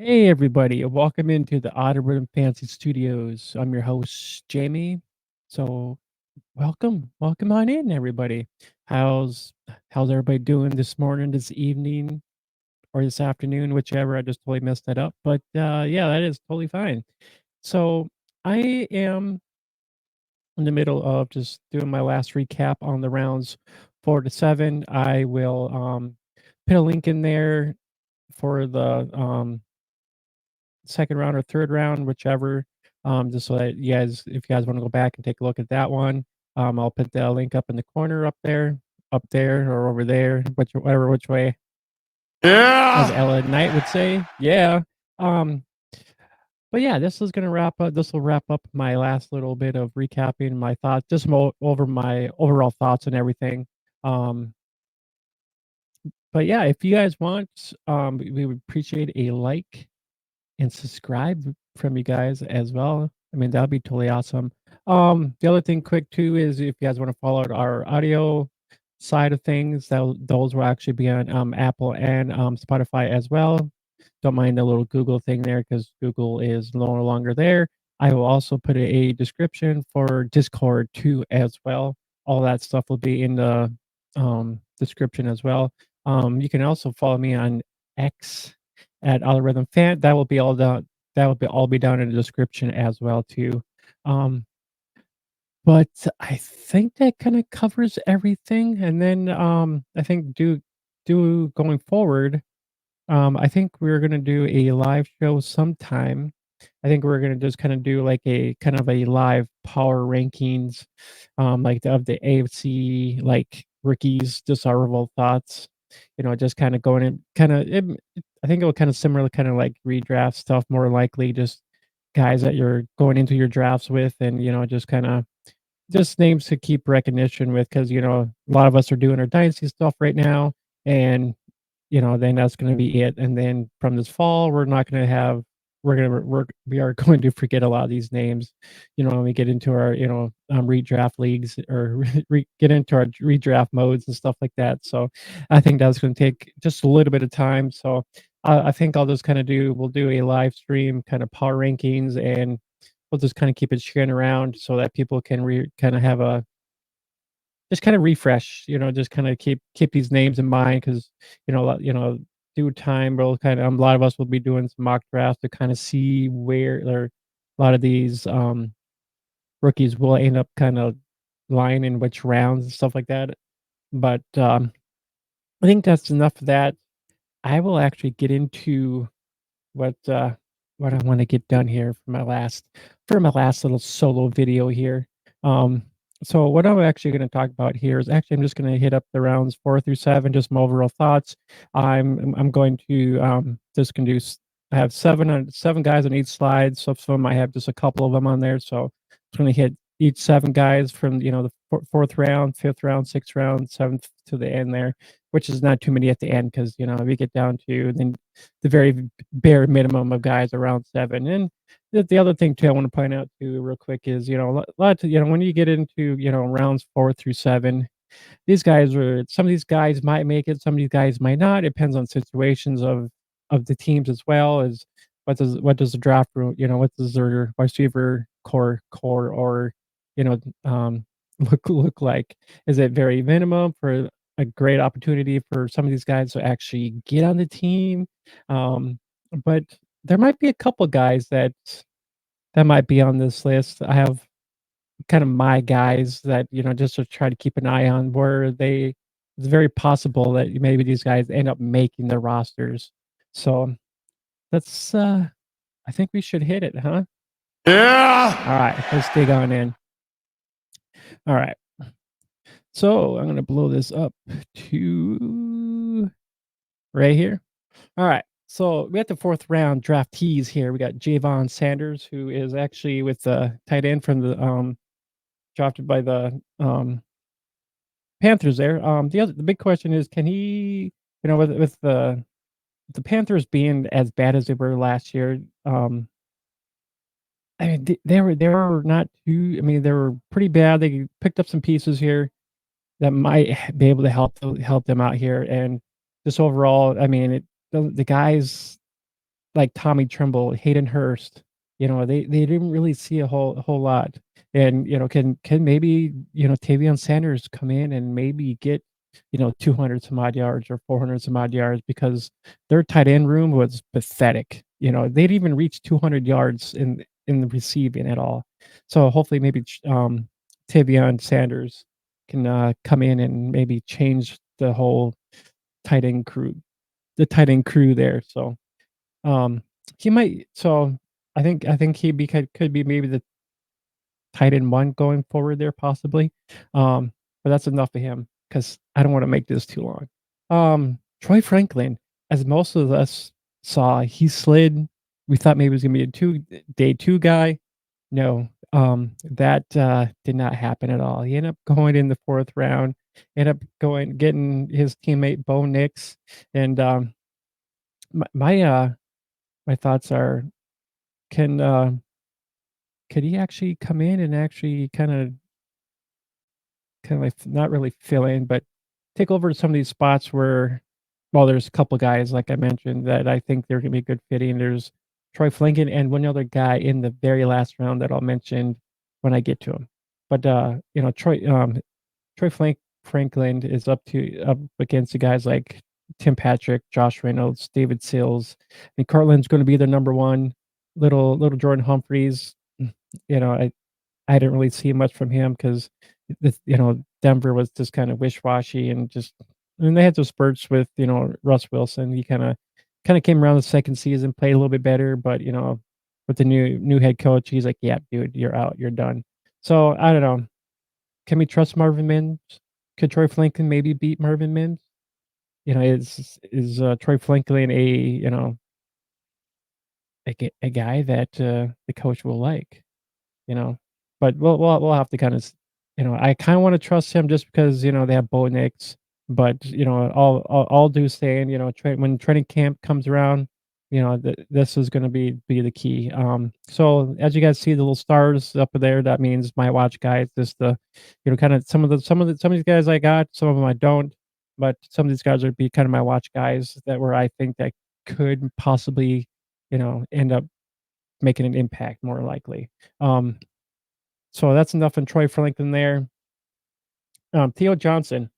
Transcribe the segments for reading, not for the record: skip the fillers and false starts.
Hey everybody, welcome into the Otter Rhythm Fancy Studios. I'm your host, Jamie. So welcome on in everybody. How's how's everybody doing this morning, this evening, or this afternoon, whichever. I just totally messed that up. But yeah, that is totally fine. So I am in the middle of just doing my last recap on the rounds 4 to 7. I will put a link in there for the second round or third round, whichever. Just so that if you guys want to go back and take a look at that one, I'll put the link up in the corner up there, or over there, which way, as Yeah. Ella Knight would say. Yeah. Um, but yeah, this is gonna wrap up. This will wrap up my last little bit of recapping my thoughts, just over my overall thoughts and everything. Um, but yeah, if you guys want, we would appreciate a like and subscribe from you guys as well. I mean, that'd be totally awesome. The other thing quick too is if you guys want to follow our audio side of things, those will actually be on Apple and Spotify as well. Don't mind the little Google thing there because Google is no longer there. I will also put a description for Discord too as well. All that stuff will be in the description as well. You can also follow me on X at Algorithm Fan. That will be all down. That will be all be down in the description as well too. Um, but I think that kind of covers everything. And then I think do going forward. I think we're gonna do a live show sometime. I think we're gonna just kind of do like a kind of a live power rankings, like of the AFC like rookies, just our real thoughts. Just kind of going in, kind of. I think it will kind of similar, kind of like redraft stuff, more likely just guys that you're going into your drafts with, and just kind of just names to keep recognition with, because a lot of us are doing our dynasty stuff right now, and then that's gonna be it, and then from this fall, we're not gonna have we are going to forget a lot of these names, when we get into our, redraft leagues, or get into our redraft modes and stuff like that. So, I think that's gonna take just a little bit of time. So, I think I'll just we'll do a live stream, kind of power rankings, and we'll just kinda keep it sharing around so that people can kinda have a just kinda refresh, just kinda keep these names in mind, because due time, we'll kinda a lot of us will be doing some mock drafts to kinda see where a lot of these, rookies will end up kinda lying in which rounds and stuff like that. But, I think that's enough of that. I will actually get into what, uh, what I wanna get done here for my last little solo video here. Um, so what I'm actually gonna talk about here is actually I'm just gonna hit up the rounds 4 through 7, just my overall thoughts. I'm going to, just gonna do s I have 7 guys on each slide, so some I have just a couple of them on there, so it's gonna hit each 7 guys from, the 4th round, 5th round, 6th round, 7th to the end there, which is not too many at the end, because we get down to then the very bare minimum of guys around 7. And the other thing too I want to point out too real quick is, when you get into, rounds 4 through 7, some of these guys might make it, some of these guys might not. It depends on situations of the teams, as well as what does the draft room, what does their receiver core, or you know look like. Is it very minimum for a great opportunity for some of these guys to actually get on the team? But there might be a couple guys that might be on this list. I have kind of my guys that, just to try to keep an eye on, where it's very possible that maybe these guys end up making their rosters. So let's I think we should hit it, huh? All Yeah. right, let's dig on in. All right. So I'm gonna blow this up to right here. All right. So we got the 4th round draftees here. We got Javon Sanders, who is actually with the tight end from the drafted by the Panthers there. The big question is, can he, with the Panthers being as bad as they were last year, I mean, they were not too. I mean, they were pretty bad. They picked up some pieces here that might be able to help them out here, and just overall, I mean, the guys. like Tommy Tremble, Hayden Hurst, they didn't really see a whole lot. And, can maybe, Tavion Sanders come in and maybe get, 200 some odd yards or 400 some odd yards because their tight end room was pathetic. They didn't even reach 200 yards in the receiving at all. So hopefully maybe Tavion Sanders can come in and maybe change tight end crew, the tight end crew there. So he might so I think he could be maybe the tight end 1 going forward there possibly. But that's enough of him because I don't wanna make this too long. Troy Franklin, as most of us saw, he slid. We thought maybe he was gonna be a day 2 guy. No, that, did not happen at all. He ended up going in the 4th round, ended up getting his teammate Bo Nix, and, my my, uh my thoughts are, can, could he actually come in and actually kinda like not really fill in, but take over some of these spots where well, there's a couple guys, like I mentioned, that I think they're gonna be good fitting. There's Troy Flinken and one other guy in the very last round that I'll mention when I get to him. But, Troy Franklin is up against the guys like Tim Patrick, Josh Reynolds, David Sills, and Cartland's gonna be the number 1. Little Jordan Humphreys, you know, I didn't really see much from him because Denver was just kind of wish-washy and just and they had those spurts with, Russ Wilson. He kinda came around the 2nd season, played a little bit better, but, with the new head coach, he's like, "Yeah, dude, you're out, you're done." So, I don't know. Can we trust Marvin Mims? Could Troy Franklin maybe beat Marvin Mims? Is Troy Franklin a guy that, the coach will like? You know? But we'll have to kinda I kinda wanna trust him just because, they have Bo Nix, but, all due saying, when training camp comes around, this is gonna be the key. So as you guys see the little stars up there, that means my watch guys, just kinda some of these guys I got, some of them I don't, but some of these guys would be kinda my watch guys that where I think that could possibly, end up making an impact more likely. Um so that's enough on Troy Franklin there. Theo Johnson,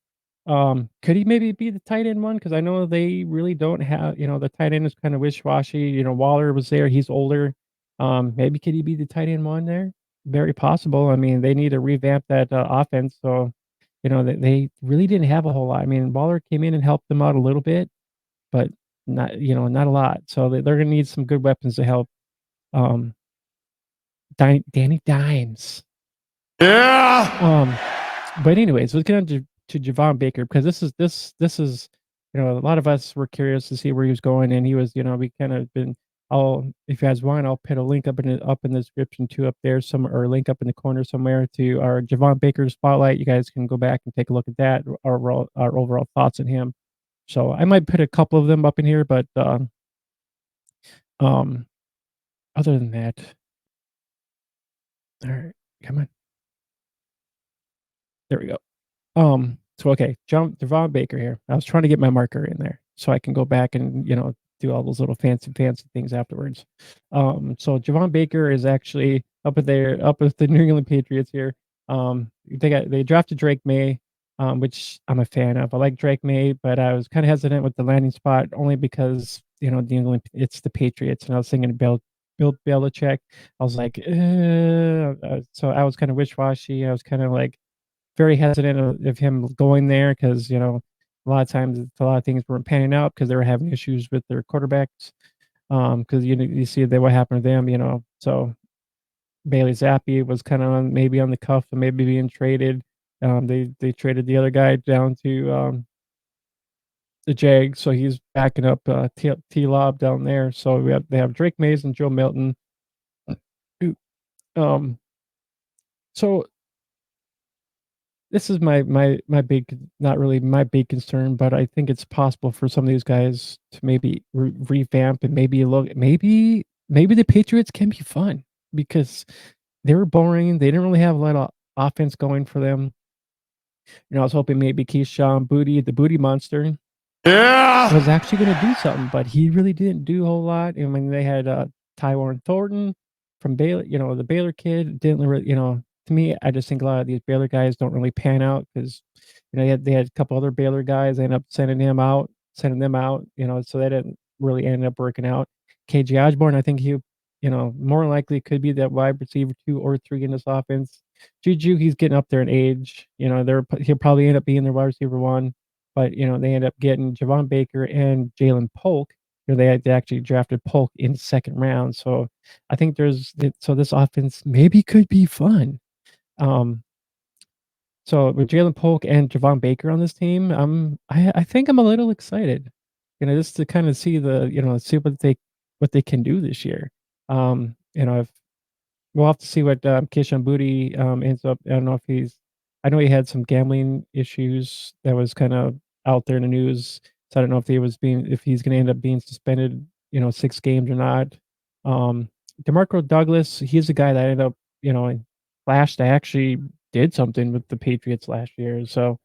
could he maybe be the tight end one? Because I know they really don't have, the tight end is kind of wish-washy. Waller was there, he's older. Maybe could he be the tight end one there? Very possible. I mean, they need to revamp that offense. So, they really didn't have a whole lot. I mean, Waller came in and helped them out a little bit, but not a lot. So they're gonna need some good weapons to help. Um, Danny Dimes. Yeah. But anyways, let's get on to Javon Baker because this is a lot of us were curious to see where he was going, and he was we kind of been. I'll if you guys want, I'll put a link up in the description too up there some or a link up in the corner somewhere to our Javon Baker spotlight. You guys can go back and take a look at that. Our overall thoughts on him. So I might put a couple of them up in here, but um, other than that, all right, come on, there we go. So okay, Javon Baker here. I was trying to get my marker in there so I can go back and, do all those little fancy things afterwards. So Javon Baker is actually up with the New England Patriots here. They drafted Drake May, which I'm a fan of. I like Drake May, but I was kind of hesitant with the landing spot only because, New England it's the Patriots, and I was thinking Bill Belichick. I was like, so I was kind of wish-washy. I was kind of like very hesitant of him going there because a lot of times a lot of things weren't panning out because they were having issues with their quarterbacks. Because you see what happened to them, So Bailey Zappi was kind of maybe on the cuff of maybe being traded. They traded the other guy down to the Jags, so he's backing up T Lob down there. So they have Drake Mays and Joe Milton. Who- Um, so this is my big not really my big concern, but I think it's possible for some of these guys to maybe revamp and maybe the Patriots can be fun because they were boring. They didn't really have a lot of offense going for them. I was hoping maybe Keyshawn Booty, the Booty Monster. Yeah. was actually gonna do something, but he really didn't do a whole lot. And when they had, Tywan Thornton from Baylor, the Baylor kid didn't really, to me, I just think a lot of these Baylor guys don't really pan out because, they had a couple other Baylor guys, they ended up sending them out, so that didn't really end up working out. KJ Osborne, I think he, more likely could be that wide receiver 2 or 3 in this offense. Juju, he's getting up there in age, he'll probably end up being their wide receiver 1. But, they end up getting Javon Baker and Jalen Polk. They actually drafted Polk in the 2nd round, so I think so this offense maybe could be fun. Um, so with Jalen Polk and Javon Baker on this team, I think I'm a little excited, just to kinda see see what they can do this year. If we'll have to see what, Kayshon Boutte, ends up. I don't know if I know he had some gambling issues that was kind of out there in the news, so I don't know if he's gonna end up being suspended, 6 games or not. Um, DeMarco Douglas, he's a guy that ended up, flashed that actually did something with the Patriots last year, so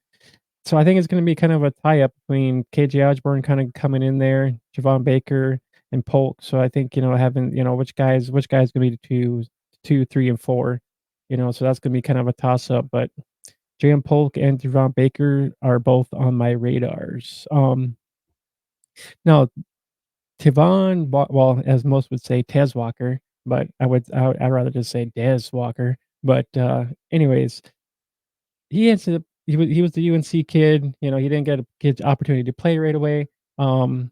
I think it's gonna be kind of a tie-up between KJ Osborne kinda coming in there, Javon Baker, and Polk. So I think, having, which guys gonna be the 2, 3, and 4, so that's gonna be kind of a toss-up, but Jalen Polk and Javon Baker are both on my radars. Now as most would say, Tez Walker, but I'd rather just say Dez Walker, but, anyways, he was the UNC kid, he didn't get the opportunity to play right away. Um,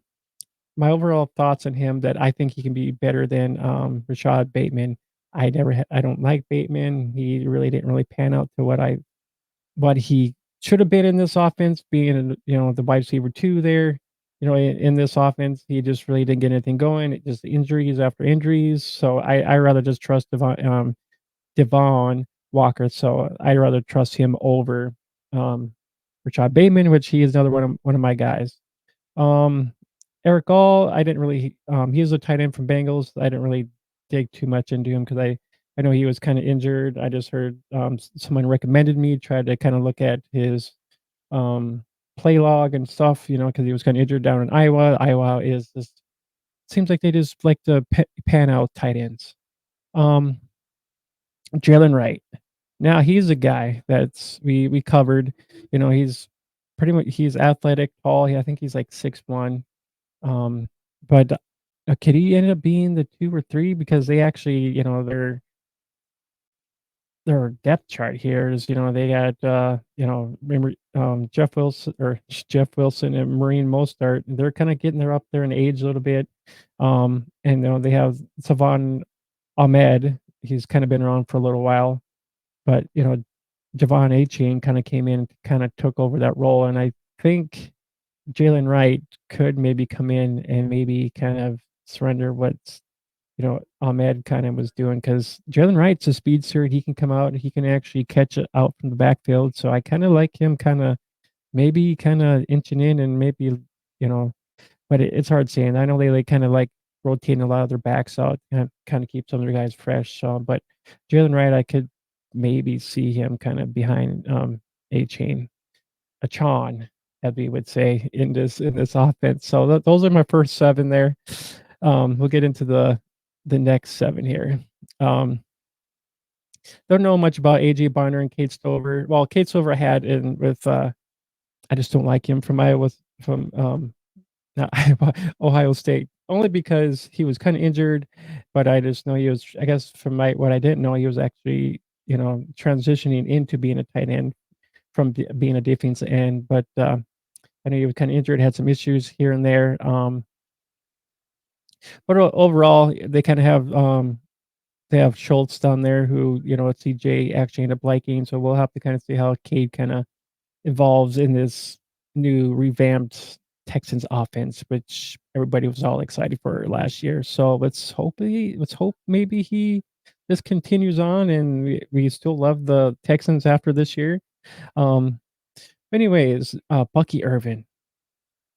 my overall thoughts on him that I think he can be better than, Rashad Bateman. I don't like Bateman. He really didn't really pan out to what he should have been in this offense, being the wide receiver 2 there, in this offense. He just really didn't get anything going. It just injuries after injuries. So I rather just trust Devon Walker, so I'd rather trust him over, um, Rashad Bateman, which he is another one of my guys. Um, Eric Gall, I didn't really he was a tight end from Bengals. I didn't really dig too much into him because I know he was kinda injured. I just heard, someone recommended me try to kinda look at his, um, play log and stuff, because he was kinda injured down in Iowa. Iowa is just seems like they just like to pan out tight ends. Um, Jalen Wright. Now he's a guy that's we covered, he's he's athletic, tall. I think he's like 6'1". But, could he end up being the 2 or 3? Because they actually, their depth chart here is, they got, remember, Jeff Wilson and Maureen Mostert. They're kinda getting there up there in age a little bit. And, they have Savon Ahmed. He's kinda been around for a little while. But, Javon Achane kinda came in, kinda took over that role, and I think Jalen Wright could maybe come in and maybe kind of surrender what, Ahmed kinda was doing, because Jalen Wright's a speedster. He can come out, he can actually catch it out from the backfield, so I kinda like him kinda inching in and maybe, but it's hard saying. I know they kinda like rotating a lot of their backs out, and kinda keep some of their guys fresh, so but Jalen Wright, I could maybe see him kinda behind, A-Chain, Achane, as we would say in this offense. So those are my first 7 there. We'll get into the next 7 here. Um, don't know much about AJ Barner and Kate Stover. Well, Kate Stover I had in with, I just don't like him from not Iowa, Ohio State, only because he was kinda injured, but I just know he was, I guess from what I didn't know, he was actually, transitioning into being a tight end from being a defensive end, but, I know he was kinda injured, had some issues here and there, but overall, they have Schultz down there who, CJ actually ended up liking, so we'll have to kinda see how Cade kinda evolves in this new revamped Texans offense, which everybody was all excited for last year. So let's hope maybe he this continues on and we still love the Texans after this year. Um, anyways, Bucky Irvin,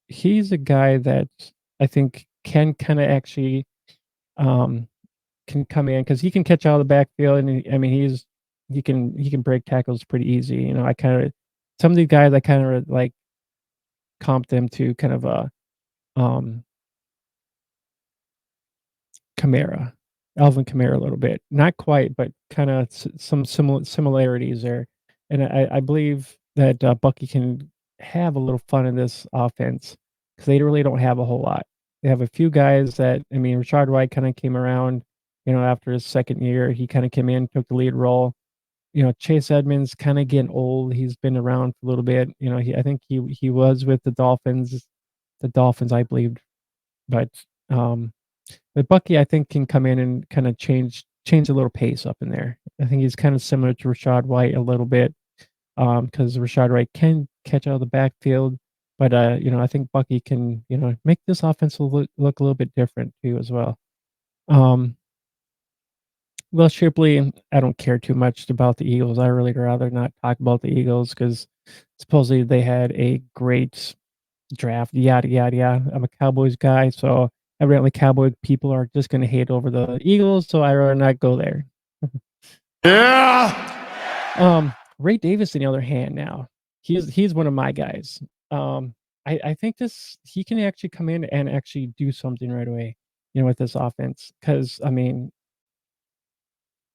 he's a guy that I think can kind of actually um, can come in because he can catch out of the backfield and I mean he can break tackles pretty easy. I kind of some of these guys I kind of like comp them to kind of a, um, Kamara, Alvin Kamara a little bit. Not quite, but kinda some similarities there, and I believe that, Bucky can have a little fun in this offense because they really don't have a whole lot. They have a few guys that I mean, Rashad White kinda came around, after his 2nd year, he kinda came in, took the lead role. Chase Edmonds kinda getting old, he's been around for a little bit, I think he was with the Dolphins, I believe, but, um but Bucky, I think, can come in and kinda change a little pace up in there. I think he's kinda similar to Rashad White a little bit, because Rashad White can catch out of the backfield, but, I think Bucky can, make this offense look a little bit different too as well. Um, Will Shipley, I don't care too much about the Eagles. I really rather not talk about the Eagles because supposedly they had a great draft, yada, yada, yada. I'm a Cowboys guy, so evidently Cowboy people are just gonna hate over the Eagles, so I rather not go there. Yeah. Ray Davis, on the other hand now, he's one of my guys. I think this he can actually come in and actually do something right away, with this offense. Because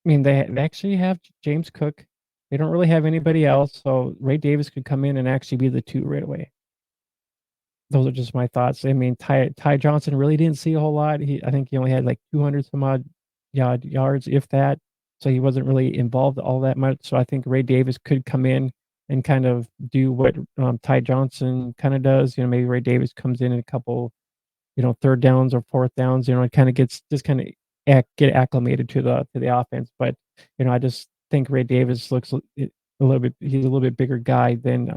they actually have James Cook. They don't really have anybody else, so Ray Davis could come in and actually be the 2 right away. Those are just my thoughts. I mean, Ty Johnson really didn't see a whole lot. I think he only had, like, 200 some odd yards, if that, so he wasn't really involved all that much, so I think Ray Davis could come in and kind of do what, Ty Johnson kinda does. Maybe Ray Davis comes in a couple, 3rd downs or 4th downs, it kinda gets just kinda get acclimated to the offense, but, I just think Ray Davis looks a little bit he's a little bit bigger guy than,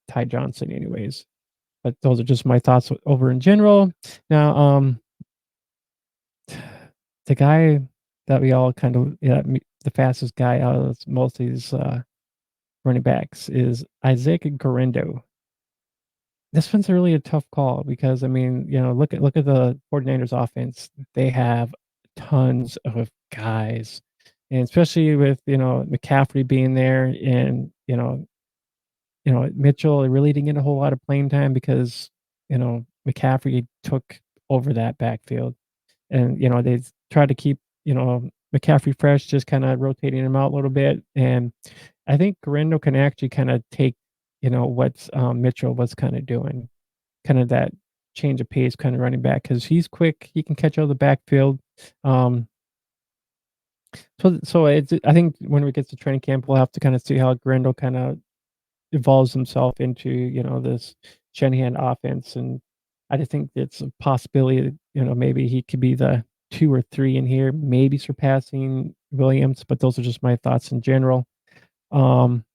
Ty Johnson anyways. But those are just my thoughts over in general. Now, the guy that we all kind of the fastest guy out of most of these, running backs is Isaac Guerendo. This one's really a tough call because, I mean, look at the 49ers offense. They have tons of guys, and especially with, McCaffrey being there and, Mitchell really didn't get a whole lot of playing time because, McCaffrey took over that backfield. And, they tried to keep, McCaffrey fresh, just kinda rotating him out a little bit, and I think Guerendo can actually kinda take, what, Mitchell was kinda doing, kinda that change of pace kinda running back because he's quick, he can catch out of the backfield, um, so it's I think when we get to training camp, we'll have to kinda see how Guerendo kinda evolves himself into, this Shanahan offense, and I just think it's a possibility that, maybe he could be the 2 or 3 in here, maybe surpassing Williams, but those are just my thoughts in general. Um,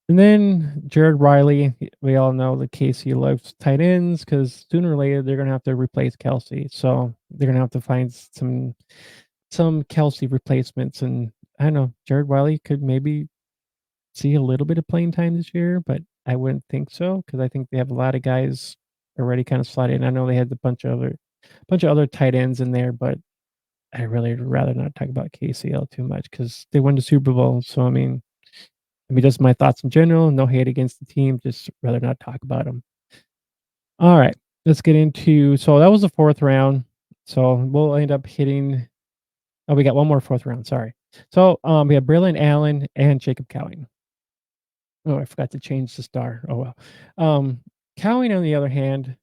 and then Jared Riley, we all know that Casey loves tight ends because sooner or later they're gonna have to replace Kelsey, so they're gonna have to find some Kelsey replacements, and I don't know, Jared Riley could maybe see a little bit of playing time this year, but I wouldn't think so because I think they have a lot of guys already kind of slotted in. I know they had a bunch of other tight ends in there, but I really would rather not talk about KCL too much because they won the Super Bowl. So I mean, just my thoughts in general. No hate against the team, just rather not talk about them. All right, let's get into. So that was the 4th round. So we'll end up hitting. Oh, we got one more 4th round. Sorry. So we have Braylon Allen and Jacob Cowing. Oh, I forgot to change the star. Oh, well. Um, Cowing, on the other hand,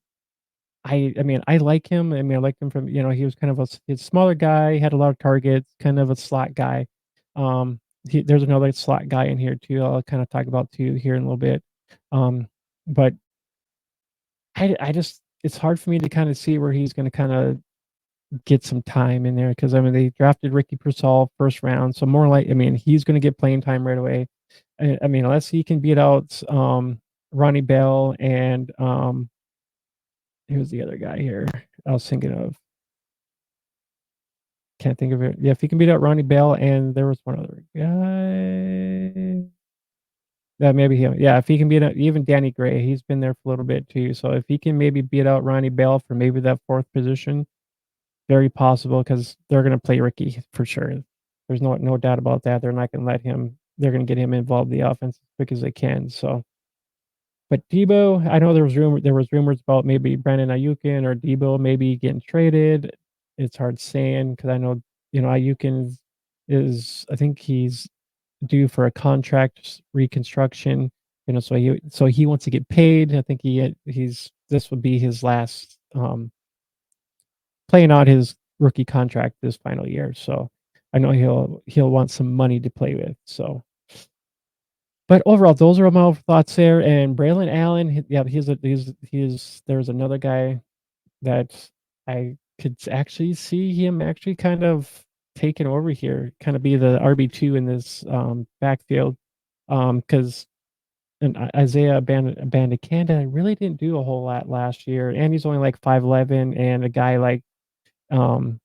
I mean, I like him. I mean, I like him from, he was kind of he's a smaller guy, had a lot of targets, kind of a slot guy. There's another slot guy in here too. I'll kind of talk about too here in a little bit. But I just it's hard for me to kind of see where he's going to kind of get some time in there because I mean they drafted Ricky Pearsall 1st round, so more like I mean he's going to get playing time right away. I mean unless he can beat out Ronnie Bell and who's the other guy here? I was thinking of can't think of it. Yeah, if he can beat out Ronnie Bell and there was one other guy. Yeah, maybe him. Yeah, if he can beat out even Danny Gray, he's been there for a little bit too. So if he can maybe beat out Ronnie Bell for maybe that 4th position, very possible because 'cause they're gonna play Ricky for sure. There's no doubt about that. They're not gonna let him they're gonna get him involved in the offense as quick as they can, so But Debo, I know there was rumors about maybe Brandon Ayukin or Debo maybe getting traded. It's hard saying because I know, Ayukin is I think he's due for a contract reconstruction, so he wants to get paid. I think he's this would be his last, playing out his rookie contract this final year, so I know he'll want some money to play with, so but overall, those are my thoughts there, and Braylon Allen, yeah, he's there's another guy that I could actually see him actually kind of taking over here, kinda be the RB2 in this, backfield, because and Isaiah Bandakanda really didn't do a whole lot last year, and he's only like 5'11", and a guy like, um,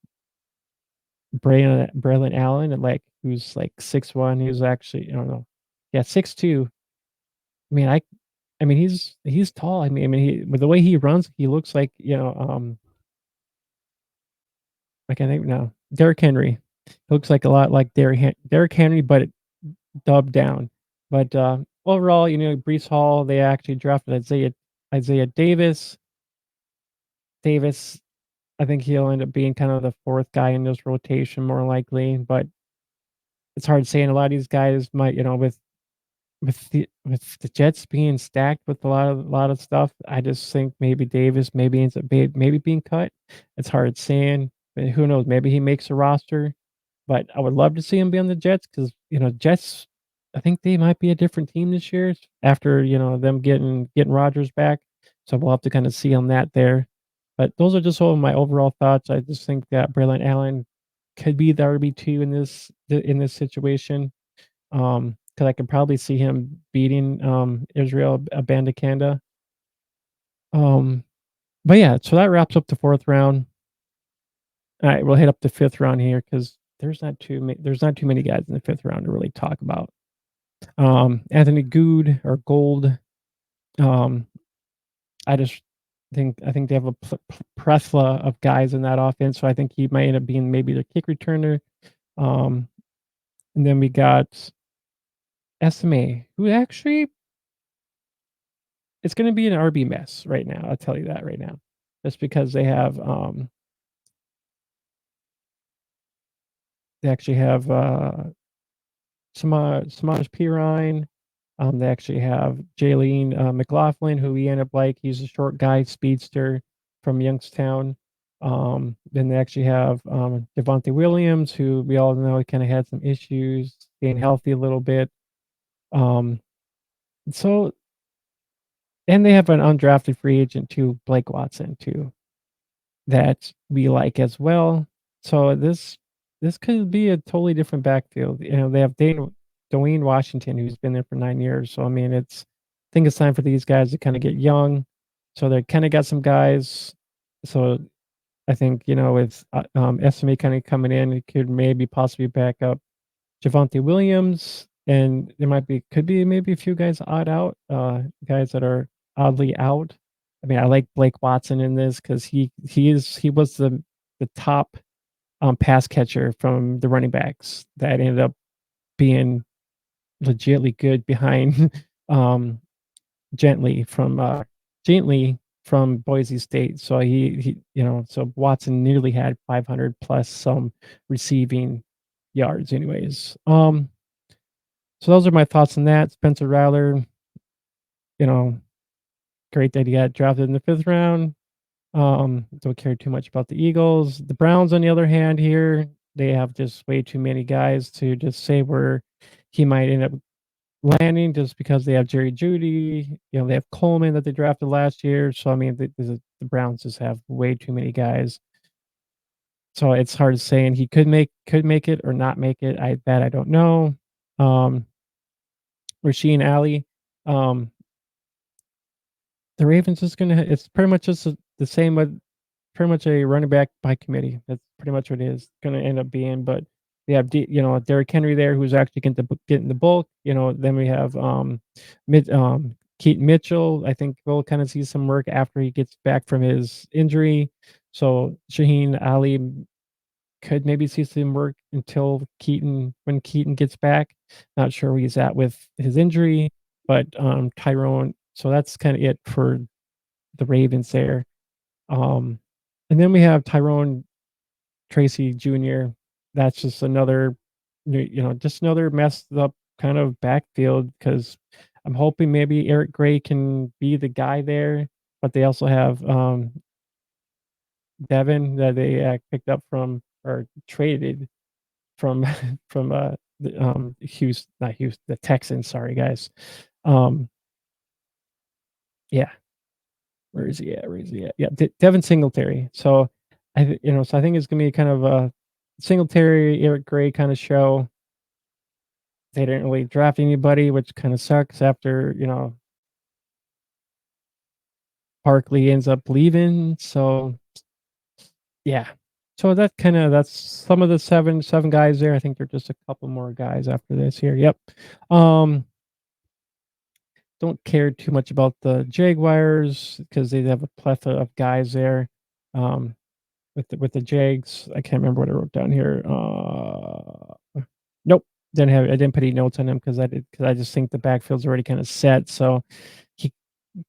Braylon Allen, and, like, who's, like, 6'1", he was actually I don't know. Yeah, 6'2". I mean, he's tall. He with the way he runs, he looks like, like, I think no, Derrick Henry. Looks like a lot like Derrick Henry, but dubbed down. But, overall, Breece Hall, they actually drafted Isaiah Davis. Davis, I think he'll end up being kind of the 4th guy in this rotation more likely, but it's hard saying a lot of these guys might, with the Jets being stacked with a lot of stuff, I just think maybe Davis maybe ends up maybe being cut. It's hard saying, but who knows? Maybe he makes a roster. But I would love to see him be on the Jets because Jets, I think they might be a different team this year after, them getting Rodgers back. So we'll have to kinda see on that there. But those are just all of my overall thoughts. I just think that Braylon Allen could be the RB2 in this situation, because I could probably see him beating, Israel Abanikanda. Um, but yeah, so that wraps up the 4th round. Alright, we'll hit up the 5th round here because there's not too many guys in the 5th round to really talk about. Anthony Gould, um, I think they have a plethora of guys in that offense, so I think he might end up being maybe the kick returner. Um, and then we got SMA, who actually it's gonna be an RB mess right now, I'll tell you that right now. Just because they actually have, Samaj Pirine. They actually have Jaylene, McLaughlin, who we end up like. He's a short guy, speedster from Youngstown. Then they actually have Devontae Williams, who we all know kind of had some issues staying healthy a little bit. Um, so, and they have an undrafted free agent too, Blake Watson too, that we like as well. So this could be a totally different backfield. They have Dwayne Washington, who's been there for 9 years. So I mean, I think it's time for these guys to kind of get young. So they kind of got some guys. So I think with SMA kind of coming in, it could maybe possibly back up Javonte Williams, and there could be maybe a few guys odd out, guys that are oddly out. I mean, I like Blake Watson in this because he was the top pass catcher from the running backs that ended up being legitly good behind um, Gently from Gently from Boise State. So so Watson nearly had 500 plus some receiving yards, anyways. So those are my thoughts on that. Spencer Rattler, you know, great that he got drafted in the 5th round. Don't care too much about the Eagles. The Browns, on the other hand, here they have just way too many guys to just say where he might end up landing, just because they have Jerry Jeudy. They have Coleman that they drafted last year. So I mean, the Browns just have way too many guys. So it's hard to say, and he could make it or not make it. I don't know. Um, Rasheen Ali, um, the Ravens is gonna. It's pretty much just the same with pretty much a running back by committee. That's pretty much what it is gonna end up being. But we have Derrick Henry there, who's actually getting the bulk. Then we have Keaton Mitchell. I think we'll kind of see some work after he gets back from his injury. So Shaheen Ali could maybe see some work until when Keaton gets back. Not sure where he's at with his injury, but So that's kinda it for the Ravens there. Um, and then we have Tyrone Tracy Jr. That's just another, just another messed up kind of backfield because I'm hoping maybe Eric Gray can be the guy there, but they also have, Devin that they, picked up from or traded from from, not Houston, the Texans, sorry, guys. Um, yeah, where is he at? Where is he at? Yeah, Devin Singletary. So, so I think it's gonna be kind of a Singletary, Eric Gray kinda show. They didn't really draft anybody, which kinda sucks after, Barkley ends up leaving, so, yeah. So that's some of the seven guys there. I think there're just a couple more guys after this here. Yep. Um, don't care too much about the Jaguars because they have a plethora of guys there. Um, with the Jags, I can't remember what I wrote down here. Nope, I didn't put any notes on them because I just think the backfield's already kinda set, so he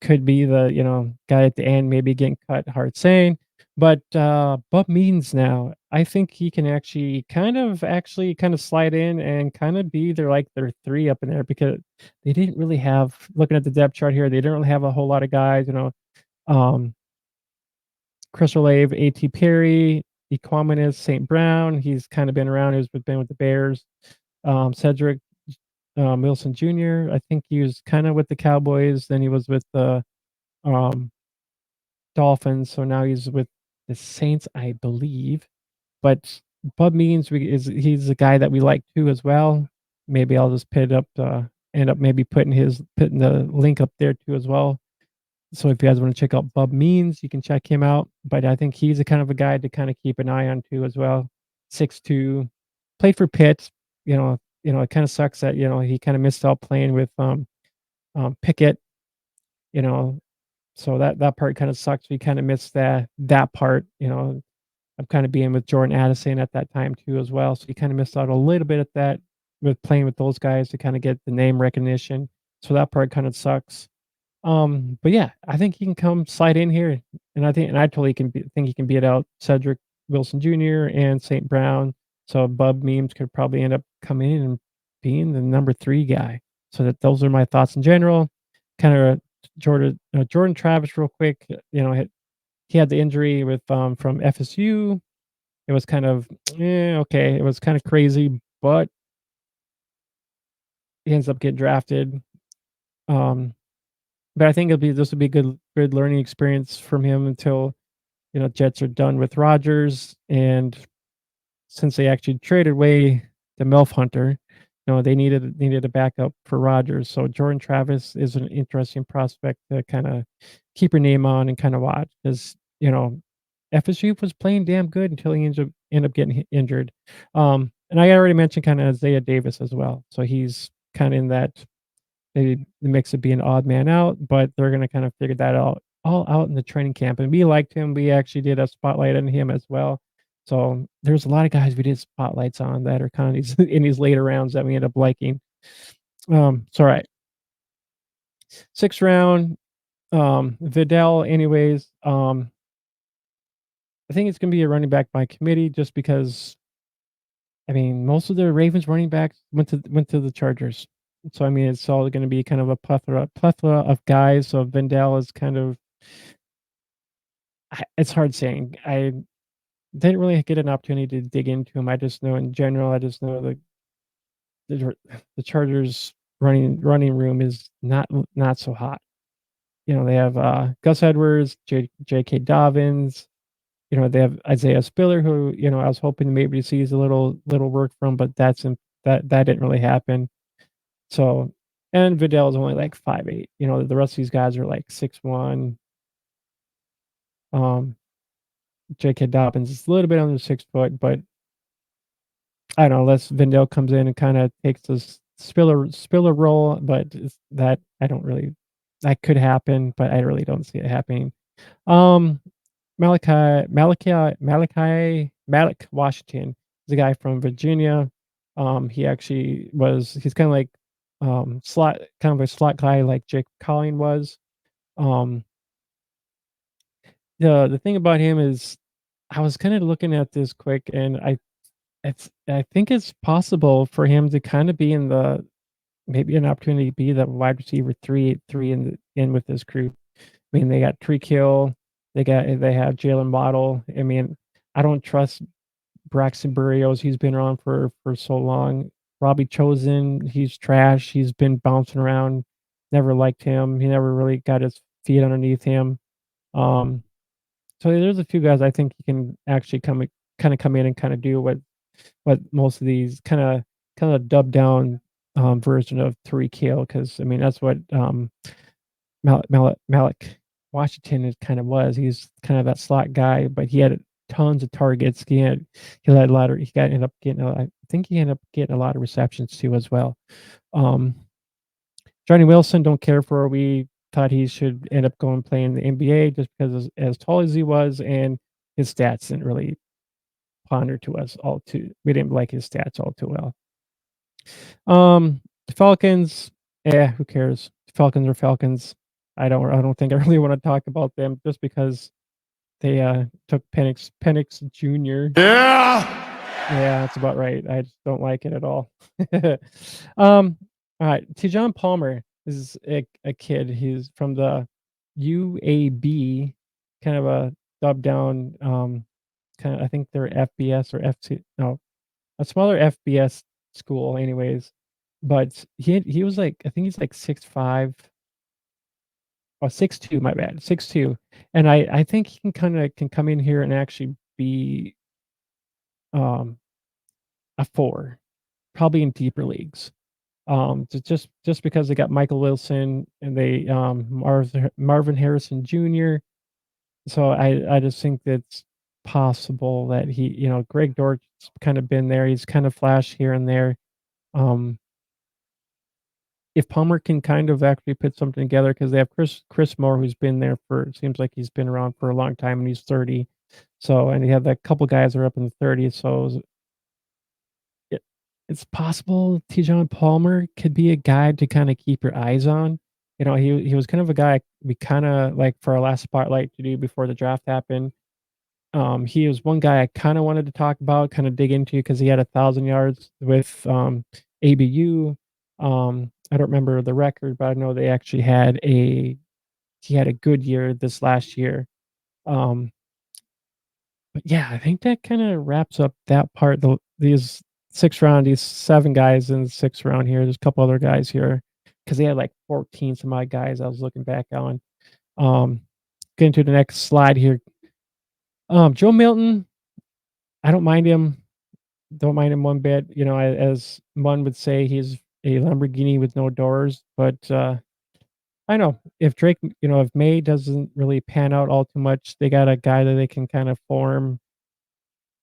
could be the, guy at the end maybe getting cut, hard saying, but, Bub Means now, I think he can actually kind of slide in and kinda be their 3 up in there because they didn't really have looking at the depth chart here, they didn't really have a whole lot of guys, um, Chris Olave, A.T. Perry, Equanimeous St. Brown, he's kinda been around, been with the Bears, Cedric, Wilson Jr., I think he was kinda with the Cowboys, then he was with the, um Dolphins, so now he's with the Saints, I believe, but Bud Means he's a guy that we like too as well. Maybe I'll just end up maybe putting the link up there too as well. So if you guys wanna check out Bub Means, you can check him out, but I think he's a kind of a guy to kinda keep an eye on too as well. 6'2", played for Pitt, it kinda sucks that, he kinda missed out playing with, Pickett, you know, so that part kinda sucks. We kinda missed that part, of kinda being with Jordan Addison at that time too as well, so we kinda missed out a little bit at that with playing with those guys to kinda get the name recognition, so that part kinda sucks. But yeah, I think he can come slide in here, and I totally think he can beat out Cedric Wilson Jr. and St. Brown, so Bub Memes could probably end up coming in and being the number 3 guy. So those are my thoughts in general. Kinda Jordan Travis real quick, he had the injury from FSU. It was kind of, okay, it was kinda crazy, but he ends up getting drafted. Um, but I think this will be a good learning experience from him until, Jets are done with Rodgers, and since they actually traded away the MILF Hunter, they needed a backup for Rodgers, so Jordan Travis is an interesting prospect to kinda keep your name on and kinda watch 'cause, FSU was playing damn good until he end up getting injured. And I already mentioned kinda Isaiah Davis as well, so he's kinda in that maybe the mix of being odd man out, but they're gonna kind of figure that out all out in the training camp, and we liked him. We actually did a spotlight on him as well. So, there's a lot of guys we did spotlights on that are kinda these in these later rounds that we end up liking. So, alright, 6th round, Vidal anyways, I think it's gonna be a running back by committee just because, I mean, most of the Ravens running backs went to the Chargers. So, I mean, it's all gonna be kind of a plethora of guys, so Vidal is kind of it's hard saying. I didn't really get an opportunity to dig into him. I just know in general, I just know the the Chargers running room is not so hot. They have, Gus Edwards, J.K. Dobbins, they have Isaiah Spiller who, I was hoping maybe to see a little work from, but that didn't really happen. So and Vidal is only like 5'8", the rest of these guys are like 6'1". Um, J.K. Dobbins is a little bit under 6 foot, but I don't know, unless Vidal comes in and kinda takes this Spiller role, but it's that I don't really that could happen, but I really don't see it happening. Um, Malik Washington is a guy from Virginia. He's kinda like, slot kind of a slot guy like Jake Colling was. Um, the thing about him is I was kinda looking at this quick, and I think it's possible for him to kinda be in the maybe an opportunity to be the wide receiver 3 in with this crew. I mean, they got Tyreek Hill, they have Jalen Waddle. I mean, I don't trust Braxton Berrios, he's been around for so long. Robbie Chosen, he's trash, he's been bouncing around, never liked him, he never really got his feet underneath him. Um, so there's a few guys I think he can actually kinda come in and kinda do what most of these kinda dubbed down, version of Tyreek Hill, because I mean, that's what, Malik Washington is kind of was. He's kind of that slot guy, but he had tons of targets. He had a lot of he got ended up getting I think he ended up getting a lot of receptions too as well. Um, Johnny Wilson, don't care for. We thought he should end up going play in the NBA just because as tall as he was, and his stats didn't really ponder to us all too. We didn't like his stats all too well. The Falcons, who cares? Falcons are Falcons. I don't think I really wanna talk about them just because they, took Penix Jr. Yeah. Yeah, that's about right. I just don't like it at all. Um, alright, Tijon Palmer is a kid. He's from the UAB, kind of a dubbed down, kinda I think they're FBS or FC no, a smaller FBS school anyways, but he was like I think he's like 6'5" or 6'2", my bad, 6'2", and I think he can come in here and actually be, um, a 4, probably in deeper leagues. Just because they got Michael Wilson and they, Marvin Harrison Jr., so I just think it's possible that Greg Dortch's kind of been there, he's kind of flashed here and there. um If Palmer can kind of actually put something together, because they have Chris Moore, who's been there for seems like he's been around for a long time, and he's 30. So and you have that couple guys that are up in the 30s, so it it's possible Tijon Palmer could be a guy to kinda keep your eyes on. He was kind of a guy we kinda, like, for our last spotlight to do before the draft happened. He was one guy I kinda wanted to talk about, kinda dig into because he had 1,000 yards with, ABU. I don't remember the record, but I know they actually had a he had a good year this last year. Um, but yeah, I think that kinda wraps up that part, these 6th round, these 7 guys in the 6th round here. There's a couple other guys here because they had, like, 14 some odd guys I was looking back on. Um, Getting to the next slide here. Joe Milton, I don't mind him one bit. As one would say, he's a Lamborghini with no doors. But I know if if May doesn't really pan out all too much, they got a guy that they can kind of form,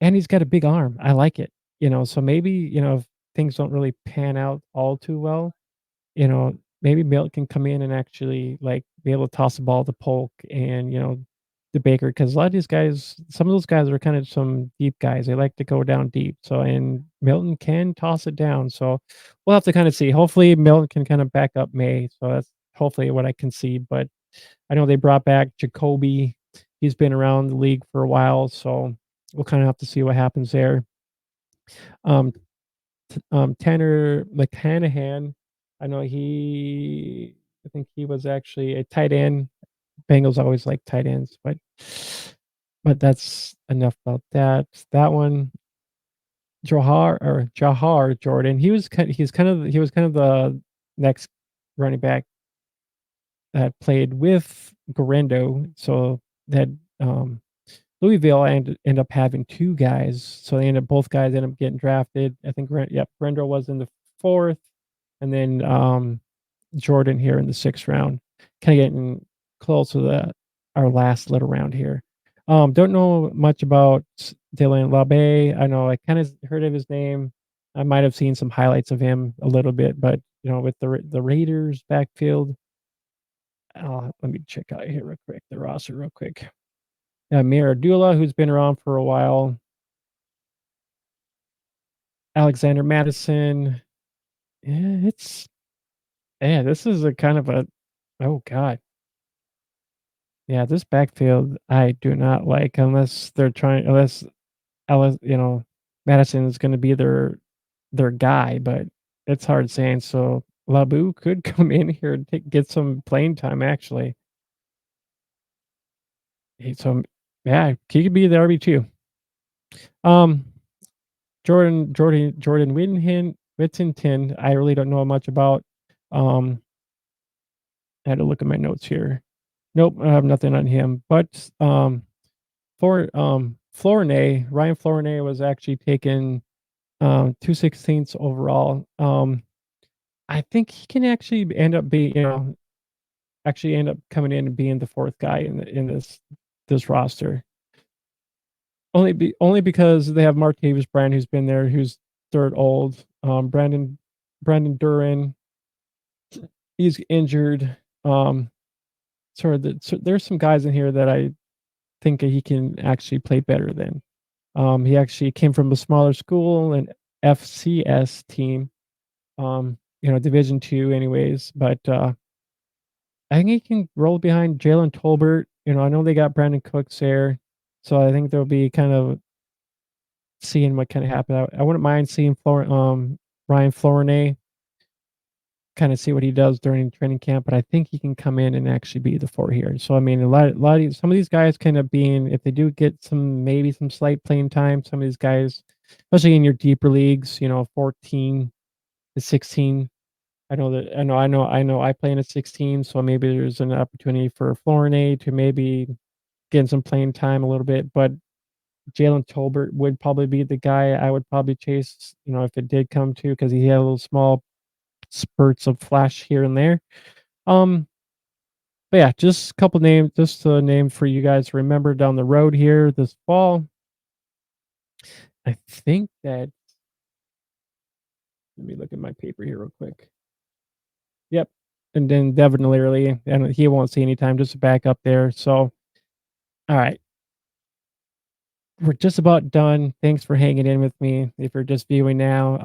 and he's got a big arm. I like it. So maybe if things don't really pan out all too well, maybe Milt can come in and actually, like, be able to toss the ball to Polk and, the Baker, because a lot of these guys some of those guys are kind of some deep guys, they like to go down deep, so and Milton can toss it down, so we'll have to kinda see. Hopefully, Milton can kinda back up May, so that's hopefully what I can see, but I know they brought back Jacoby. He's been around the league for a while, so we'll kinda have to see what happens there. Um Tanner McCanahan, I think he was actually a tight end. Bengals always like tight ends, but that's enough about that. That one, Jahar Jordan, he was kind of the next running back that played with Garendo, so that, Louisville end up having 2 guys, so both guys end up getting drafted. I think Grendel was in the 4th, and then, Jordan here in the 6th round, kinda getting close to our last little round here. Don't know much about Dylan LaBe. I know I kinda heard of his name. I might have seen some highlights of him a little bit, but, with the Raiders backfield, let me check out here real quick, the roster real quick. Amir Abdullah, who's been around for a while. Alexander Madison. Yeah, this is a kind of a oh god. Yeah, this backfield I do not like unless they're trying unless, Madison is gonna be their guy, but it's hard saying, so Labu could come in here and get some playing time, actually. So, yeah, he could be the RB2. Um, Jordan Whittington, I really don't know much about. Um, I had to look at my notes here. Nope, I have nothing on him, but, Ryan Flournoy was actually taken, 2/16 overall. I think he can actually end up being, actually end up coming in and being the 4th guy in this roster. Only because they have Martavis Bryant who's been there, who's 3rd old. Brandon Duran, he's injured. Um, so there's some guys in here that I think that he can actually play better than. He actually came from a smaller school, an FCS team, Division 2 anyways, but, I think he can roll behind Jalen Tolbert. I know they got Brandon Cooks there, so I think there'll be kind of seeing what kinda happen. I wouldn't mind seeing Ryan Flournoy kinda see what he does during training camp, but I think he can come in and actually be the 4 here. So, I mean, a lot of some of these guys kind of being if they do get maybe some slight playing time, some of these guys, especially in your deeper leagues, 14 to 16. I know I play in a 16, so maybe there's an opportunity for Flournoy to maybe get some playing time a little bit, but Jalen Tolbert would probably be the guy I would probably chase, if it did come to because he had a little small spurts of flash here and there. Um, but yeah, just a name for you guys to remember down the road here this fall. I think that let me look at my paper here real quick. Yep. And then Devin Leary, and he won't see any time, just a back up there. So, all right, we're just about done. Thanks for hanging in with me. If you're just viewing now,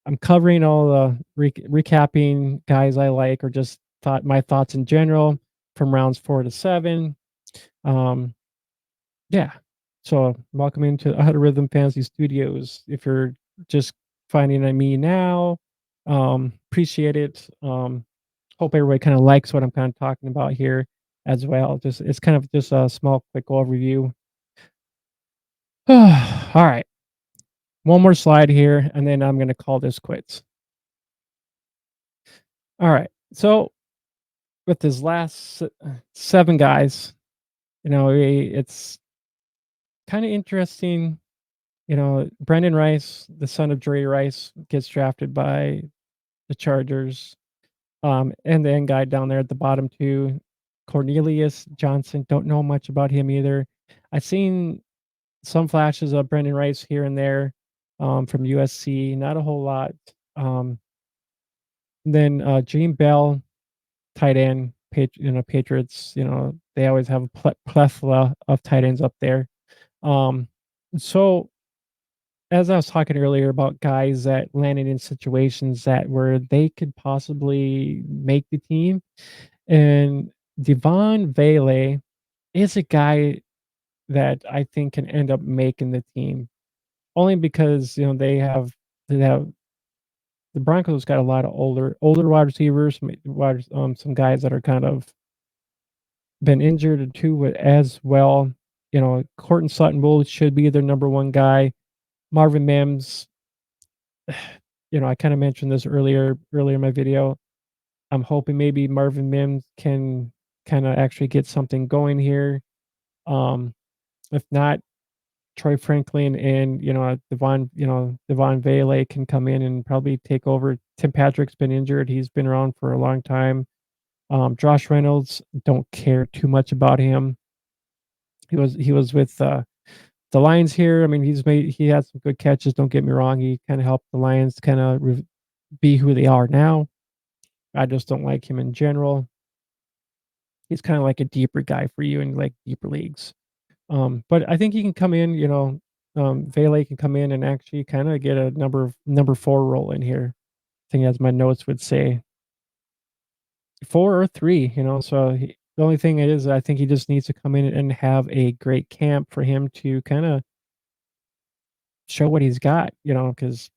I'm covering all the recapping guys I like, or just my thoughts in general from rounds 4 to 7. Um, yeah. So welcome into Out of Rhythm Fantasy Studios. If you're just finding me now, appreciate it. Hope everybody kind of likes what I'm kind of talking about here as well. Just it's kind of just a small quick overview. All right. One more slide here, and then I'm gonna call this quits. All right. So with his last 7 guys, it's kind of interesting. Brendan Rice, the son of Dre Rice, gets drafted by the Chargers. And the end guy down there at the bottom too, Cornelius Johnson. Don't know much about him either. I've seen some flashes of Brendan Rice here and there, from USC. Not a whole lot. Then Gene Bell, tight end, Patriots. They always have a plethora of tight ends up there. Um, so as I was talking earlier about guys that landed in situations that where they could possibly make the team, and Devon Vele is a guy that I think can end up making the team, only because they have the Broncos got a lot of older wide receivers, some guys that are kind of been injured too as well. Courtland Sutton Bull should be their number 1 guy. Marvin Mims, I kind of mentioned this earlier in my video. I'm hoping maybe Marvin Mims can kind of actually get something going here. If not, Troy Franklin and Devon Vele can come in and probably take over. Tim Patrick's been injured; he's been around for a long time. Josh Reynolds, don't care too much about him. He was with the Lions here. I mean, he had some good catches. Don't get me wrong; he kind of helped the Lions kind of be who they are now. I just don't like him in general. He's kind of like a deeper guy for you in like deeper leagues. But I think he can come in, Vele can come in and actually kind of get a number 4 role in here. I think as my notes would say 4 or 3, so The only thing is I think he just needs to come in and have a great camp for him to kinda show what he's got, 'cause,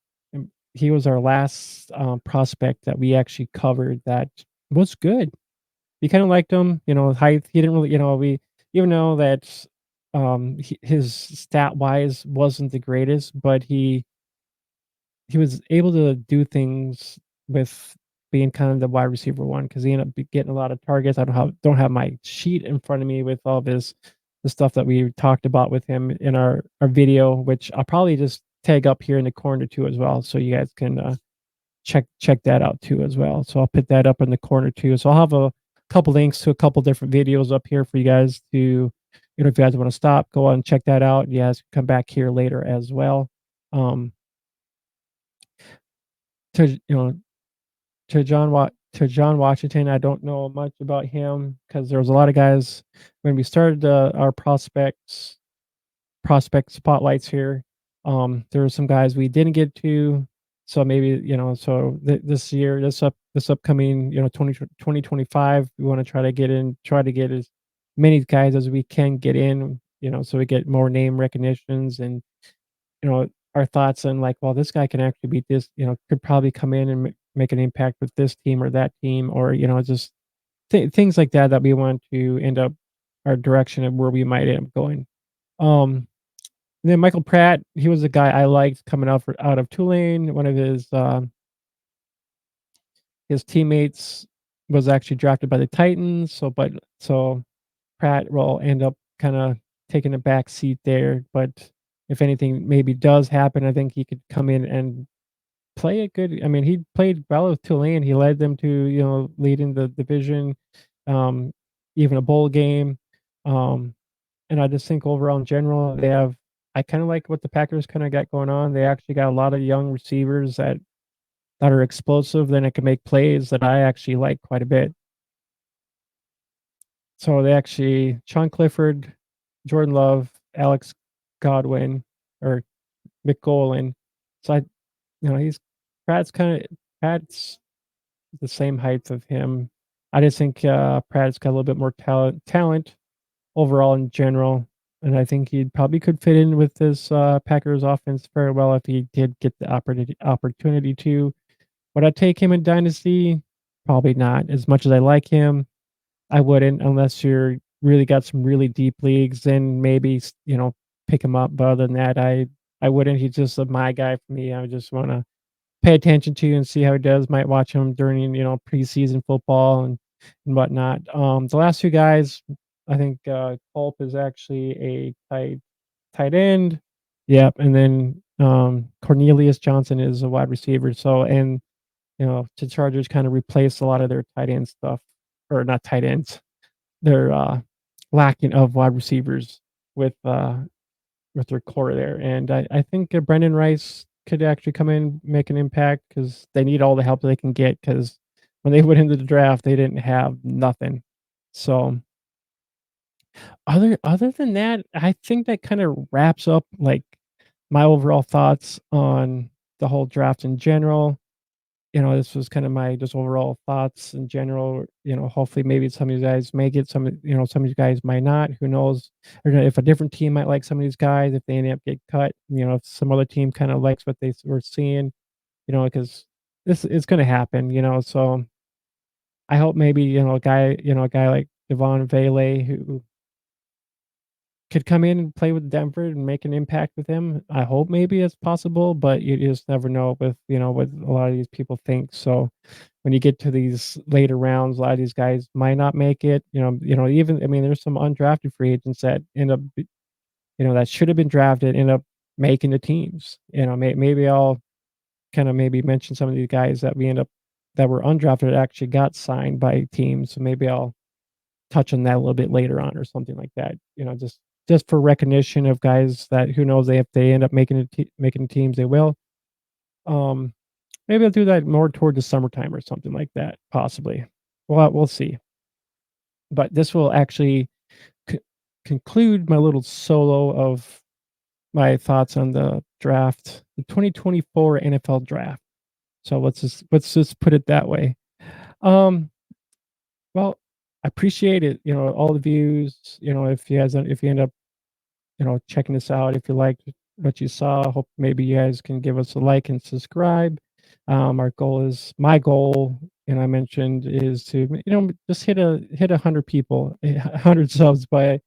he was our last, prospect that we actually covered that was good. We kinda liked him, height, he didn't really we even though that, his stat-wise wasn't the greatest, but he was able to do things with being kind of the wide receiver one because he ended up getting a lot of targets. I don't have my sheet in front of me with all this the stuff that we talked about with him in our video, which I'll probably just tag up here in the corner too as well, so you guys can check that out too as well. So I'll put that up in the corner too. So I'll have a couple links to a couple different videos up here for you guys to, if you guys want to stop, go on and check that out. You guys can come back here later as well. Um, to to John Washington, I don't know much about him because there was a lot of guys when we started our prospect spotlights here. There were some guys we didn't get to, so maybe this year, this upcoming 2025, we want to try to get as many guys as we can get in, so we get more name recognitions and our thoughts on like, well, this guy can actually beat this, could probably come in and make an impact with this team or that team, or just things like that that we want to end up our direction of where we might end up going. Um, and then Michael Pratt, he was a guy I liked coming out of Tulane. One of his teammates was actually drafted by the Titans, so Pratt will end up kinda taking a back seat there, but if anything maybe does happen, I think he could come in and play a good. I mean, he played well with Tulane, he led them to, leading the division, um, even a bowl game, um, and I just think overall in general, I kinda like what the Packers kinda got going on. They actually got a lot of young receivers that are explosive, then it can make plays that I actually like quite a bit. So they actually Sean Clifford, Jordan Love, Alex Godwin, or McGowan. So he's Pratt's the same height of him. I just think Pratt's got a little bit more talent overall in general, and I think he probably could fit in with this Packers offense very well if he did get the opportunity to. Would I take him in dynasty? Probably not. As much as I like him, I wouldn't unless you're really got some really deep leagues, then maybe pick him up. But other than that, I wouldn't. He's just my guy for me. I just want to pay attention to and see how he does. Might watch him during preseason football and whatnot. The last two guys, I think Culp is actually a tight end. Yep, and then Cornelius Johnson is a wide receiver. So and the Chargers kind of replaced a lot of their tight end stuff, or not tight ends. They're lacking of wide receivers with uh with their core there, and I think Brendan Rice could actually come in, make an impact because they need all the help they can get. Because when they went into the draft, they didn't have nothing. So other than that, I think that kind of wraps up like my overall thoughts on the whole draft in general. This was kind of my just overall thoughts in general. Hopefully maybe some of you guys may get some of you guys might not. Who knows? Or if a different team might like some of these guys, if they end up get cut, if some other team kind of likes what they were seeing, because this is going to happen, so I hope maybe, a guy like Devon Vele who could come in and play with Denver and make an impact with him. I hope maybe it's possible, but you just never know with, what a lot of these people think. So when you get to these later rounds, a lot of these guys might not make it. Even I mean, there's some undrafted free agents that end up, that should have been drafted, end up making the teams. Maybe I'll kind of maybe mention some of these guys that we end up that were undrafted that actually got signed by teams. So maybe I'll touch on that a little bit later on or something like that. Just for recognition of guys that who knows if they end up making teams, they will. Um, Maybe I'll do that more toward the summertime or something like that, possibly. Well, we'll see. But this will actually c- conclude my little solo of my thoughts on the draft, the 2024 NFL draft. So let's just put it that way. Um, well, I appreciate it, all the views, if you end up, checking this out, if you liked what you saw, hope maybe you guys can give us a like and subscribe. My goal, and I mentioned, is to, just hit 100 people, 100 subs by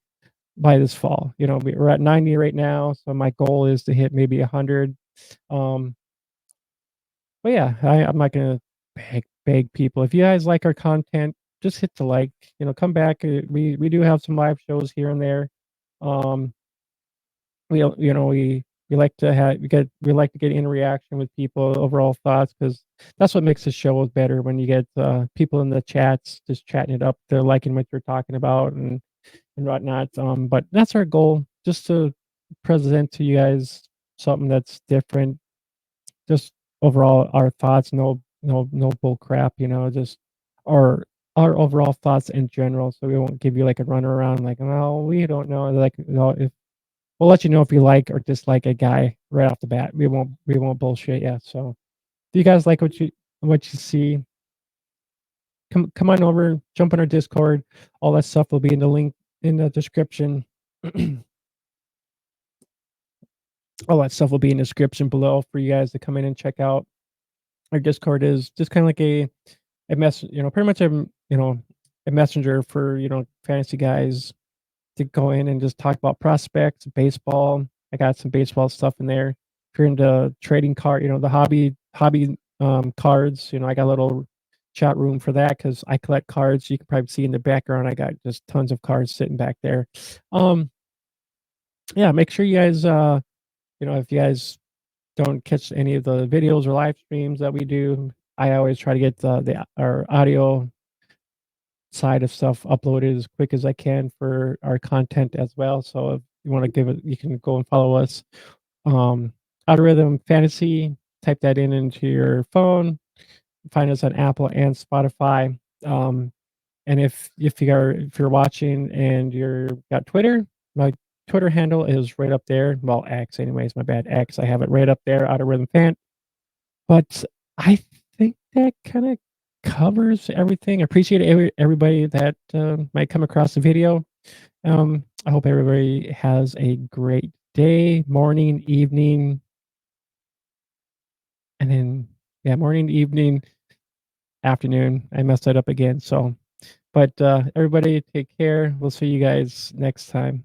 this fall. We're at 90 right now, so my goal is to hit maybe 100. Um, but yeah, I'm not gonna beg people. If you guys like our content, just hit the like. Come back. We do have some live shows here and there. Um, we like to get in reaction with people, overall thoughts, because that's what makes the show better when you get people in the chats just chatting it up. They're liking what you're talking about and whatnot. But that's our goal, just to present to you guys something that's different. Just overall our thoughts, no bull crap, just our our overall thoughts in general. So we won't give you like a run around like, "No, we don't know." Like, no, if we'll let you know if you like or dislike a guy right off the bat. We won't bullshit you. So if you guys like what you see, come on over, jump on our Discord. All that stuff will be in the link in the description. All that stuff will be in the description below for you guys to come in and check out. Our Discord is just kind of like pretty much a messenger for, fantasy guys to go in and just talk about prospects, baseball. I got some baseball stuff in there. If you're into trading the hobby cards, I got a little chat room for that because I collect cards. You can probably see in the background, I got just tons of cards sitting back there. Um, yeah, make sure you guys, if you guys don't catch any of the videos or live streams that we do, I always try to get our audio side of stuff uploaded as quick as I can for our content as well. So if you want to give it, you can go and follow us. Um, Algorithm Fantasy, type that into your phone. Find us on Apple and Spotify. And if you're watching and you're got Twitter, my Twitter handle is right up there. Well, X, anyways. My bad, X. I have it right up there. Algorithm Fan. But I think that kinda covers everything. I appreciate everybody that, might come across the video. I hope everybody has a great day, morning, evening, and then yeah, morning, evening, afternoon. I messed that up again, so but, everybody take care. We'll see you guys next time.